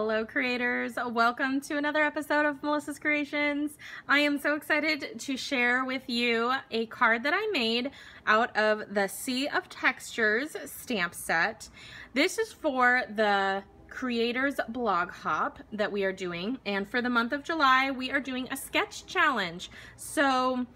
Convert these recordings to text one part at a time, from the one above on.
Hello creators, welcome to another episode of Melissa's Creations. I am so excited to share with you a card that I made out of the Sea of Textures stamp set. This is for the Creators Blog Hop that we are doing, and for the month of July we are doing a sketch challenge. So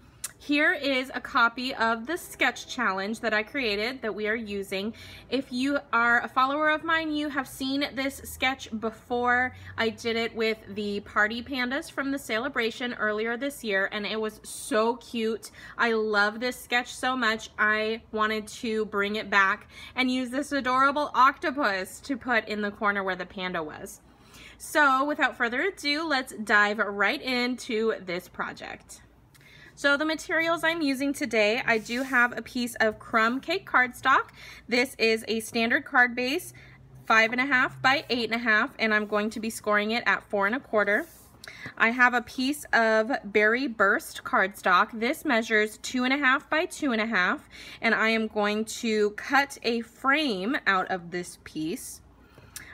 here is a copy of the sketch challenge that I created that we are using. If you are a follower of mine, you have seen this sketch before. I did it with the party pandas from the celebration earlier this year, and it was so cute. I love this sketch so much. I wanted to bring it back and use this adorable octopus to put in the corner where the panda was. So without further ado, let's dive right into this project. So the materials I'm using today, I do have a piece of crumb cake cardstock. This is a standard card base, 5.5 by 8.5, and I'm going to be scoring it at 4.25. I have a piece of berry burst cardstock. This measures 2.5 by 2.5, and I am going to cut a frame out of this piece.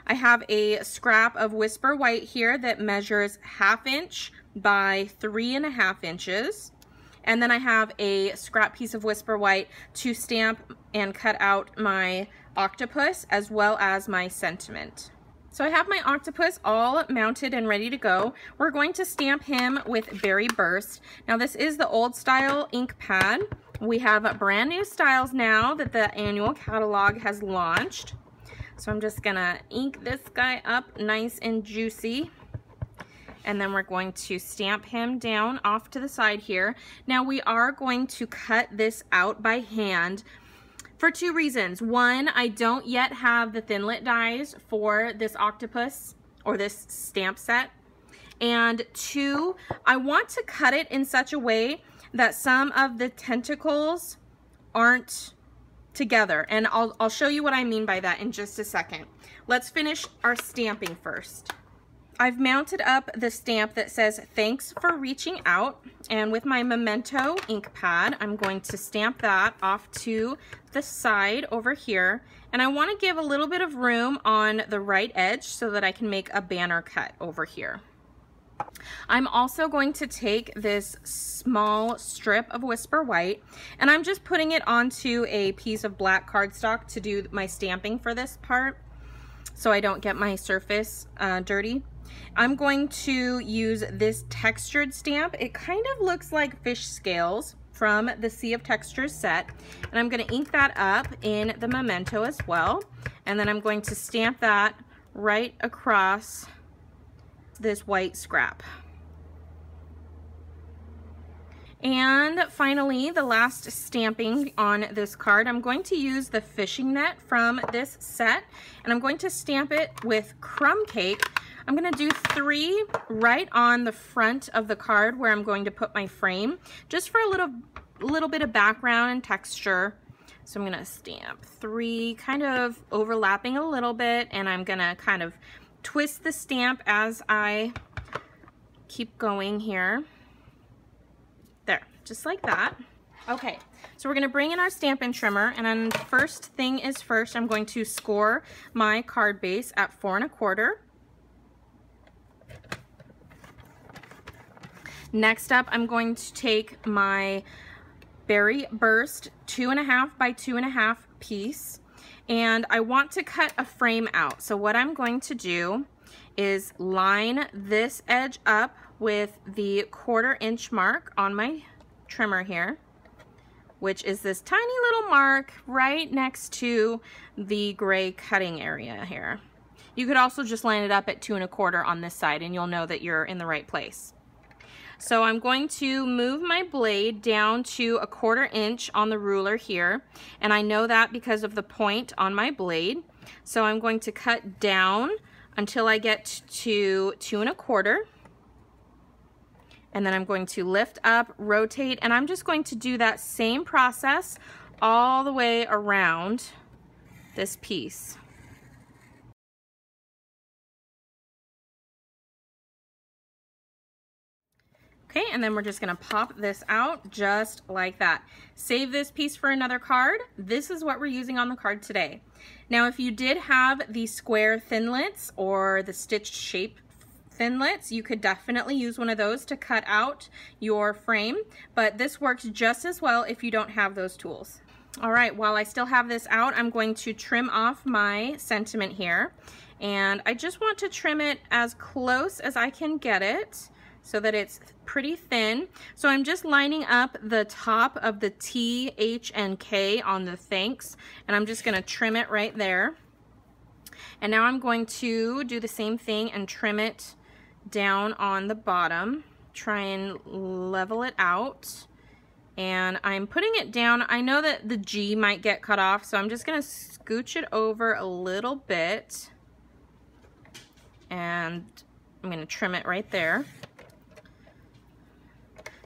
I have a scrap of Whisper White here that measures 1/2 inch by 3.5 inches. And then I have a scrap piece of Whisper White to stamp and cut out my octopus as well as my sentiment. So I have my octopus all mounted and ready to go. We're going to stamp him with Berry Burst. Now this is the old style ink pad. We have brand new styles now that the annual catalog has launched. So I'm just gonna ink this guy up nice and juicy. And then we're going to stamp him down off to the side here. Now we are going to cut this out by hand for two reasons. One, I don't yet have the Thinlit dies for this octopus or this stamp set. And two, I want to cut it in such a way that some of the tentacles aren't together. And I'll show you what I mean by that in just a second. Let's finish our stamping first. I've mounted up the stamp that says thanks for reaching out, and with my Memento ink pad I'm going to stamp that off to the side over here, and I want to give a little bit of room on the right edge so that I can make a banner cut over here. I'm also going to take this small strip of Whisper White and I'm just putting it onto a piece of black cardstock to do my stamping for this part so I don't get my surface dirty. I'm going to use this textured stamp. It kind of looks like fish scales from the Sea of Textures set, and I'm going to ink that up in the Memento as well, and then I'm going to stamp that right across this white scrap. And finally, the last stamping on this card, I'm going to use the fishing net from this set, and I'm going to stamp it with crumb cake. I'm going to do 3 right on the front of the card where I'm going to put my frame, just for a little bit of background and texture. So I'm going to stamp 3, kind of overlapping a little bit, and I'm going to kind of twist the stamp as I keep going here. There, just like that. Okay, so we're going to bring in our Stampin' trimmer, and then first thing is first, I'm going to score my card base at 4.25. Next up, I'm going to take my Berry Burst 2.5 by 2.5 piece, and I want to cut a frame out. So what I'm going to do is line this edge up with the 1/4 inch mark on my trimmer here, which is this tiny little mark right next to the gray cutting area here. You could also just line it up at 2.25 on this side and you'll know that you're in the right place. So I'm going to move my blade down to 1/4 inch on the ruler here, and I know that because of the point on my blade. So I'm going to cut down until I get to 2.25, and then I'm going to lift up, rotate, and I'm just going to do that same process all the way around this piece. Okay, and then we're just gonna pop this out just like that. Save this piece for another card. This is what we're using on the card today. Now, if you did have the square thinlits or the stitched shape thinlits, you could definitely use one of those to cut out your frame, but this works just as well if you don't have those tools. All right, while I still have this out, I'm going to trim off my sentiment here, and I just want to trim it as close as I can get it so that it's pretty thin. So I'm just lining up the top of the T, H, and K on the thanks, and I'm just gonna trim it right there. And now I'm going to do the same thing and trim it down on the bottom, try and level it out. And I'm putting it down. I know that the G might get cut off, so I'm just gonna scooch it over a little bit, and I'm gonna trim it right there.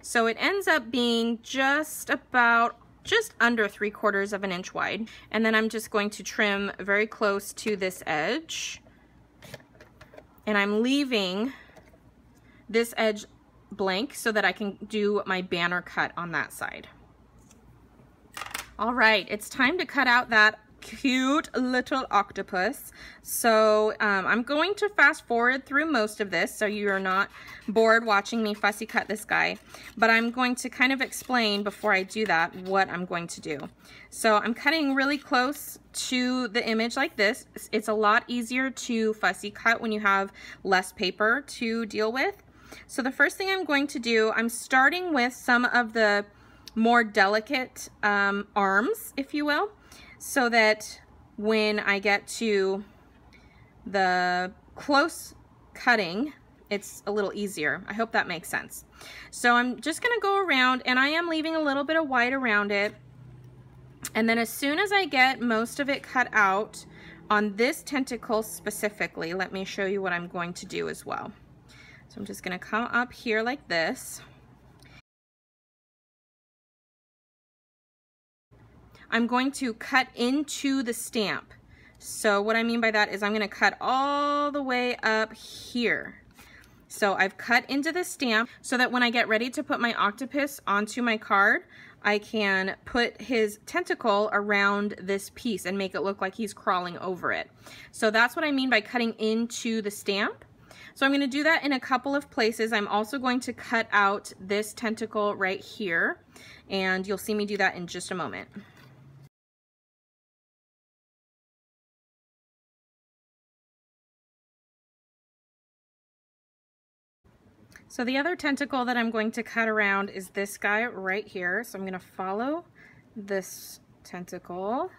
So it ends up being just under 3/4 of an inch wide. And then I'm just going to trim very close to this edge. And I'm leaving this edge blank so that I can do my banner cut on that side. All right, it's time to cut out that cute little octopus. So I'm going to fast forward through most of this so you're not bored watching me fussy cut this guy, but I'm going to kind of explain before I do that what I'm going to do. So I'm cutting really close to the image like this. It's a lot easier to fussy cut when you have less paper to deal with. So the first thing I'm going to do, I'm starting with some of the more delicate arms, if you will, so that when I get to the close cutting, it's a little easier. I hope that makes sense. So I'm just gonna go around, and I am leaving a little bit of white around it. And then as soon as I get most of it cut out on this tentacle specifically, let me show you what I'm going to do as well. So I'm just gonna come up here like this. I'm going to cut into the stamp. So what I mean by that is I'm going to cut all the way up here. So I've cut into the stamp so that when I get ready to put my octopus onto my card, I can put his tentacle around this piece and make it look like he's crawling over it. So that's what I mean by cutting into the stamp. So I'm going to do that in a couple of places. I'm also going to cut out this tentacle right here, and you'll see me do that in just a moment. So the other tentacle that I'm going to cut around is this guy right here. So I'm going to follow this tentacle,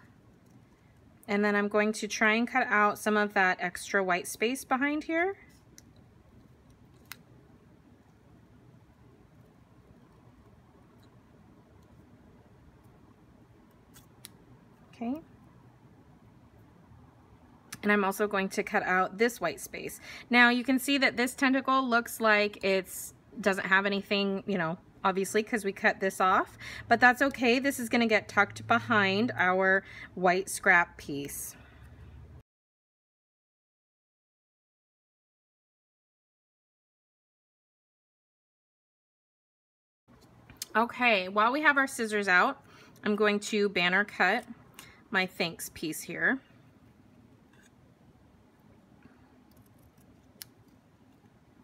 and then I'm going to try and cut out some of that extra white space behind here. Okay. And I'm also going to cut out this white space. Now you can see that this tentacle looks like it's doesn't have anything, you know, obviously because we cut this off, but that's okay. This is going to get tucked behind our white scrap piece. Okay, while we have our scissors out, I'm going to banner cut my thanks piece here.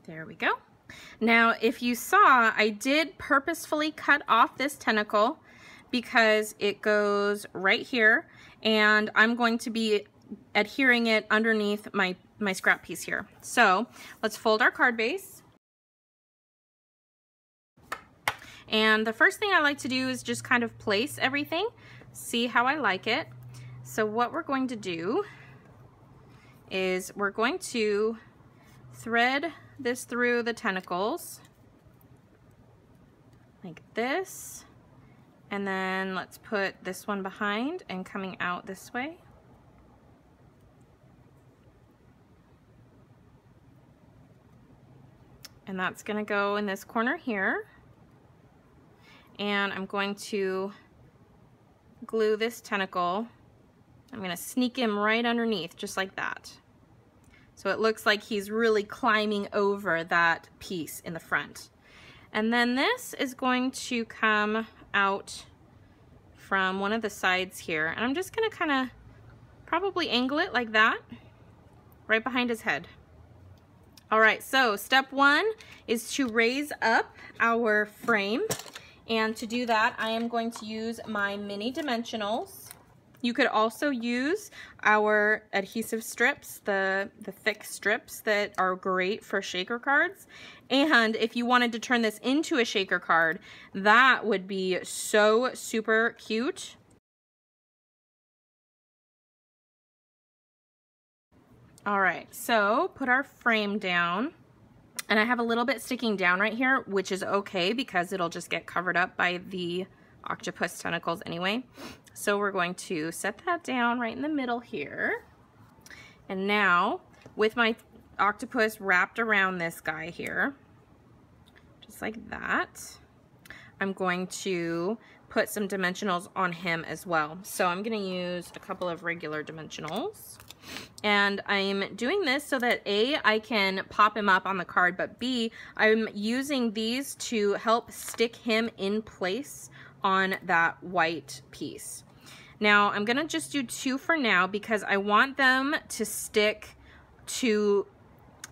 There we go. Now, if you saw, I did purposefully cut off this tentacle because it goes right here, and I'm going to be adhering it underneath my scrap piece here. So let's fold our card base. And the first thing I like to do is just kind of place everything, see how I like it. So what we're going to do is we're going to thread this through the tentacles like this, and then let's put this one behind and coming out this way. And that's going to go in this corner here, and I'm going to glue this tentacle. I'm going to sneak him right underneath just like that. So it looks like he's really climbing over that piece in the front. And then this is going to come out from one of the sides here. And I'm just gonna kind of probably angle it like that, right behind his head. All right, so step one is to raise up our frame. And to do that, I am going to use my mini dimensionals. You could also use our adhesive strips, the thick strips that are great for shaker cards. And if you wanted to turn this into a shaker card, that would be so super cute. All right, so put our frame down. And I have a little bit sticking down right here, which is okay because it'll just get covered up by the octopus tentacles anyway. So we're going to set that down right in the middle here. And now with my octopus wrapped around this guy here, just like that, I'm going to put some dimensionals on him as well. So I'm going to use a couple of regular dimensionals. And I'm doing this so that A, I can pop him up on the card, but B, I'm using these to help stick him in place on that white piece. Now I'm gonna just do 2 for now because I want them to stick to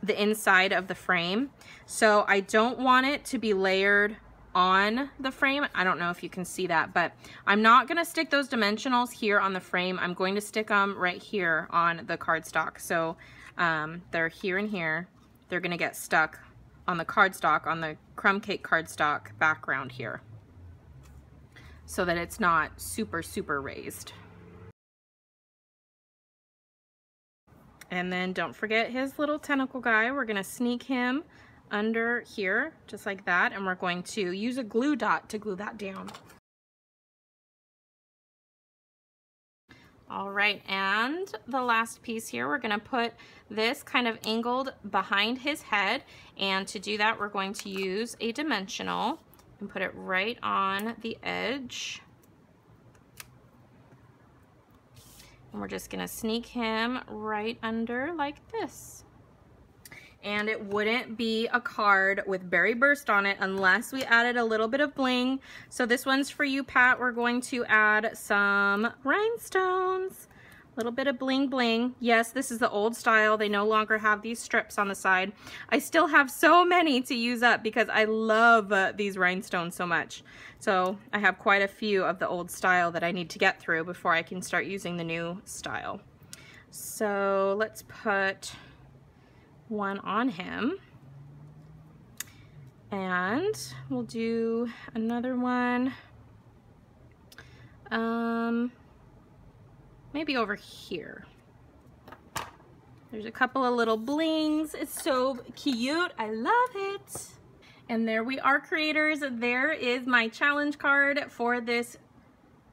the inside of the frame. So I don't want it to be layered on the frame. I don't know if you can see that, but I'm not gonna stick those dimensionals here on the frame. I'm going to stick them right here on the cardstock. So they're here and here. They're gonna get stuck on the cardstock, on the crumb cake cardstock background here, so that it's not super, super raised. And then don't forget his little tentacle guy. We're gonna sneak him under here, just like that, and we're going to use a glue dot to glue that down. All right, and the last piece here, we're gonna put this kind of angled behind his head, and to do that, we're going to use a dimensional and put it right on the edge. And we're just gonna sneak him right under like this. And it wouldn't be a card with Berry Burst on it unless we added a little bit of bling. So this one's for you, Pat. We're going to add some rhinestones, a little bit of bling bling. Yes, this is the old style. They no longer have these strips on the side. I still have so many to use up because I love these rhinestones so much. So I have quite a few of the old style that I need to get through before I can start using the new style. So let's put one on him, and we'll do another one maybe over here. There's a couple of little blings. It's so cute. I love it. And there we are, creators. There is my challenge card for this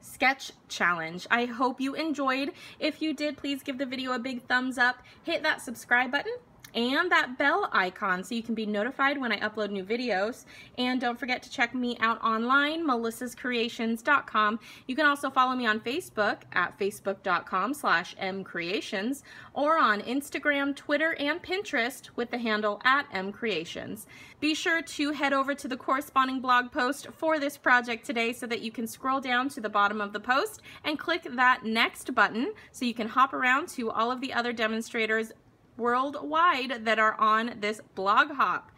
sketch challenge. I hope you enjoyed. If you did, please give the video a big thumbs up, hit that subscribe button and that bell icon so you can be notified when I upload new videos. And don't forget to check me out online, melissascreations.com. You can also follow me on Facebook at facebook.com/mcreations, or on Instagram, Twitter, and Pinterest with the handle at mcreations. Be sure to head over to the corresponding blog post for this project today so that you can scroll down to the bottom of the post and click that next button so you can hop around to all of the other demonstrators worldwide that are on this blog hop.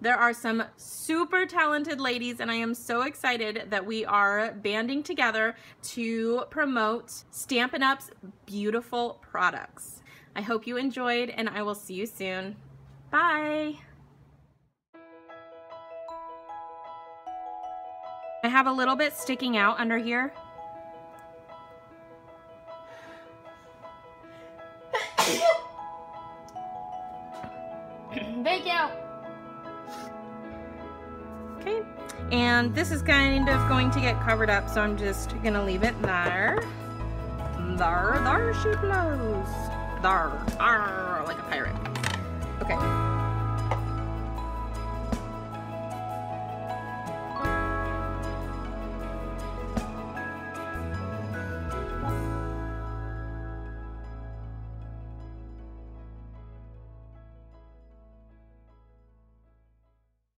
There are some super talented ladies, and I am so excited that we are banding together to promote Stampin' Up's beautiful products. I hope you enjoyed, and I will see you soon. Bye! I have a little bit sticking out under here. Thank you. Okay, and this is kind of going to get covered up, so I'm just gonna leave it there. There she blows. There, like a pirate.